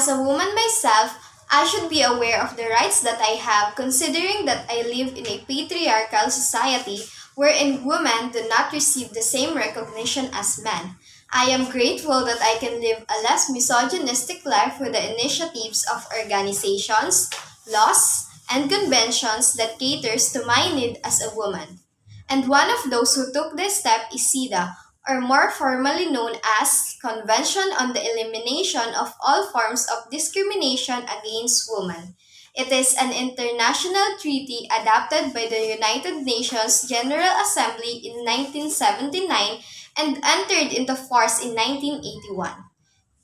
As a woman myself, I should be aware of the rights that I have considering that I live in a patriarchal society wherein women do not receive the same recognition as men. I am grateful that I can live a less misogynistic life with the initiatives of organizations, laws, and conventions that caters to my need as a woman. And one of those who took this step is CEDAW, or more formally known as Convention on the Elimination of All Forms of Discrimination Against Women. It is an international treaty adopted by the United Nations General Assembly in 1979 and entered into force in 1981.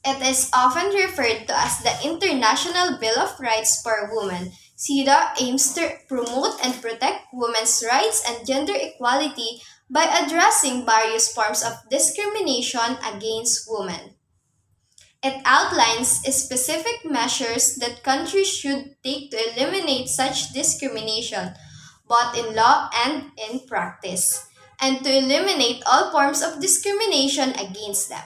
It is often referred to as the International Bill of Rights for Women. CEDAW aims to promote and protect women's rights and gender equality by addressing various forms of discrimination against women. It outlines specific measures that countries should take to eliminate such discrimination, both in law and in practice, and to eliminate all forms of discrimination against them.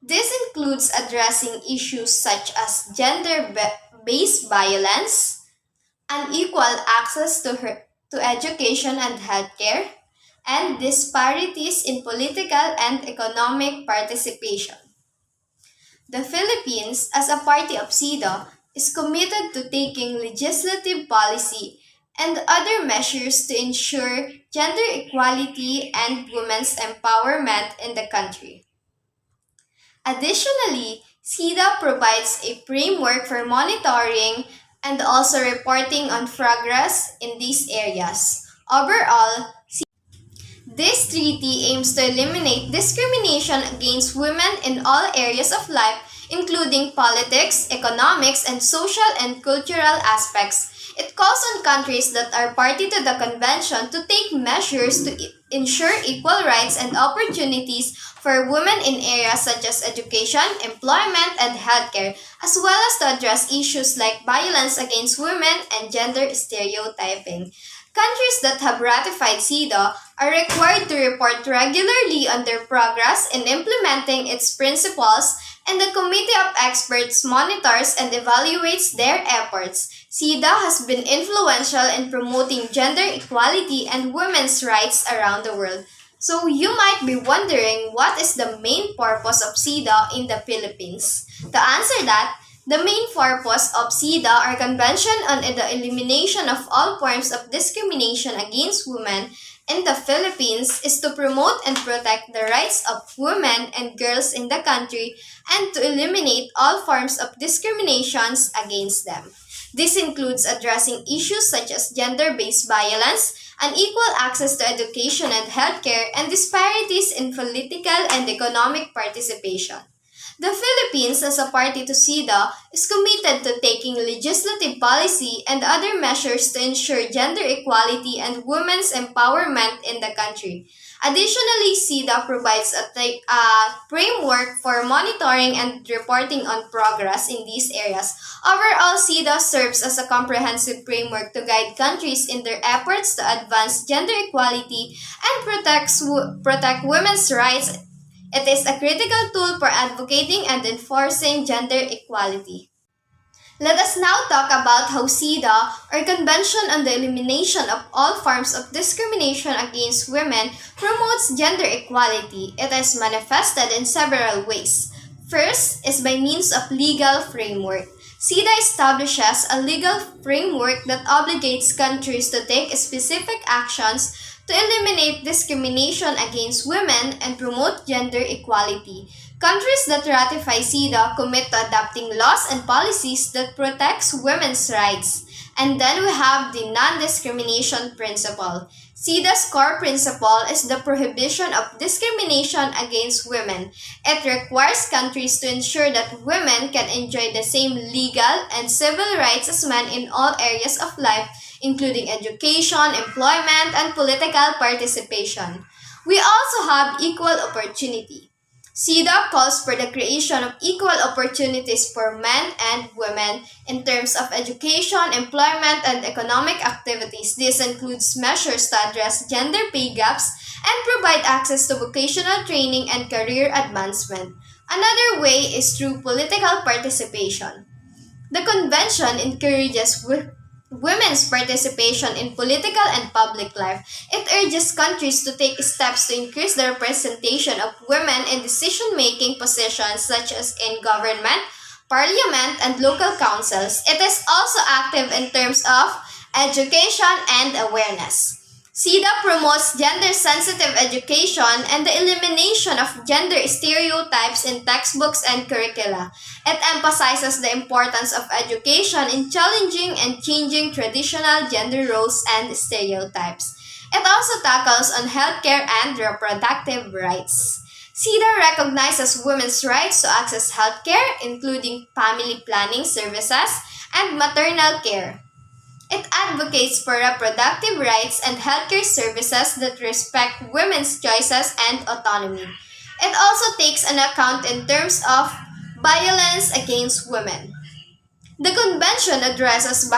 This includes addressing issues such as gender-based violence, unequal access to education and healthcare, and disparities in political and economic participation. The Philippines, as a party of CEDAW, is committed to taking legislative policy and other measures to ensure gender equality and women's empowerment in the country. Additionally, CEDAW provides a framework for monitoring and also reporting on progress in these areas. Overall, this treaty aims to eliminate discrimination against women in all areas of life, including politics, economics, and social and cultural aspects. It calls on countries that are party to the convention to take measures to ensure equal rights and opportunities for women in areas such as education, employment, and healthcare, as well as to address issues like violence against women and gender stereotyping. Countries that have ratified CEDAW are required to report regularly on their progress in implementing its principles, and the Committee of Experts monitors and evaluates their efforts. CEDAW has been influential in promoting gender equality and women's rights around the world. So you might be wondering, what is the main purpose of CEDAW in the Philippines? To answer that, the main purpose of CEDAW, or Convention on the Elimination of All Forms of Discrimination Against Women in the Philippines, is to promote and protect the rights of women and girls in the country and to eliminate all forms of discriminations against them. This includes addressing issues such as gender-based violence, unequal access to education and healthcare, and disparities in political and economic participation. The Philippines, as a party to CEDAW, is committed to taking legislative policy and other measures to ensure gender equality and women's empowerment in the country. Additionally, CEDAW provides a framework for monitoring and reporting on progress in these areas. Overall, CEDAW serves as a comprehensive framework to guide countries in their efforts to advance gender equality and protect women's rights. It is a critical tool for advocating and enforcing gender equality. Let us now talk about how CEDAW, or Convention on the Elimination of All Forms of Discrimination Against Women, promotes gender equality. It is manifested in several ways. First is by means of legal framework. CEDAW establishes a legal framework that obligates countries to take specific actions to eliminate discrimination against women and promote gender equality. Countries that ratify CEDAW commit to adopting laws and policies that protects women's rights. And then we have the non-discrimination principle. CEDAW's core principle is the prohibition of discrimination against women. It requires countries to ensure that women can enjoy the same legal and civil rights as men in all areas of life, including education, employment, and political participation. We also have equal opportunity. CEDAW calls for the creation of equal opportunities for men and women in terms of education, employment, and economic activities. This includes measures to address gender pay gaps and provide access to vocational training and career advancement. Another way is through political participation. The convention encourages women's participation in political and public life. It urges countries to take steps to increase the representation of women in decision making positions such as in government, parliament, and local councils. It is also active in terms of education and awareness. CEDAW promotes gender sensitive education and the elimination of gender stereotypes in textbooks and curricula. It emphasizes the importance of education in challenging and changing traditional gender roles and stereotypes. It also tackles on healthcare and reproductive rights. CEDAW recognizes women's rights to access healthcare, including family planning services and maternal care. It advocates for reproductive rights and healthcare services that respect women's choices and autonomy. It also takes an account in terms of violence against women. The convention addresses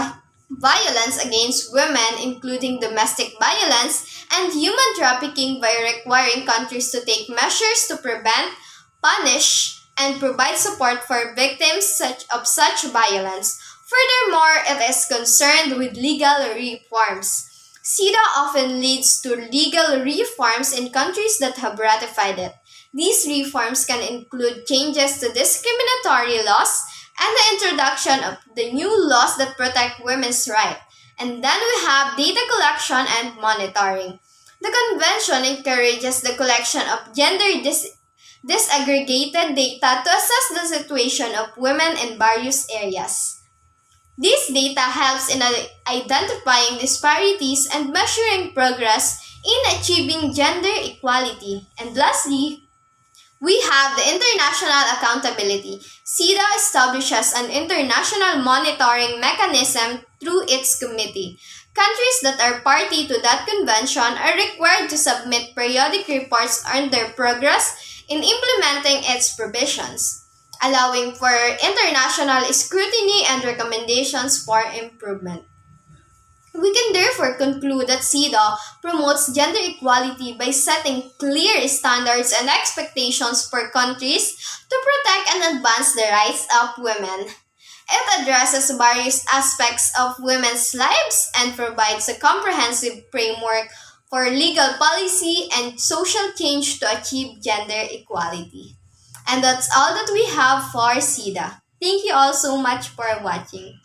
violence against women, including domestic violence and human trafficking, by requiring countries to take measures to prevent, punish, and provide support for victims of such violence. Furthermore, it is concerned with legal reforms. CEDAW often leads to legal reforms in countries that have ratified it. These reforms can include changes to discriminatory laws and the introduction of the new laws that protect women's rights. And then we have data collection and monitoring. The convention encourages the collection of disaggregated data to assess the situation of women in various areas. This data helps in identifying disparities and measuring progress in achieving gender equality. And lastly, we have the international accountability. CEDAW establishes an international monitoring mechanism through its committee. Countries that are party to that convention are required to submit periodic reports on their progress in implementing its provisions, allowing for international scrutiny and recommendations for improvement. We can therefore conclude that CEDAW promotes gender equality by setting clear standards and expectations for countries to protect and advance the rights of women. It addresses various aspects of women's lives and provides a comprehensive framework for legal policy and social change to achieve gender equality. And that's all that we have for CEDAW. Thank you all so much for watching.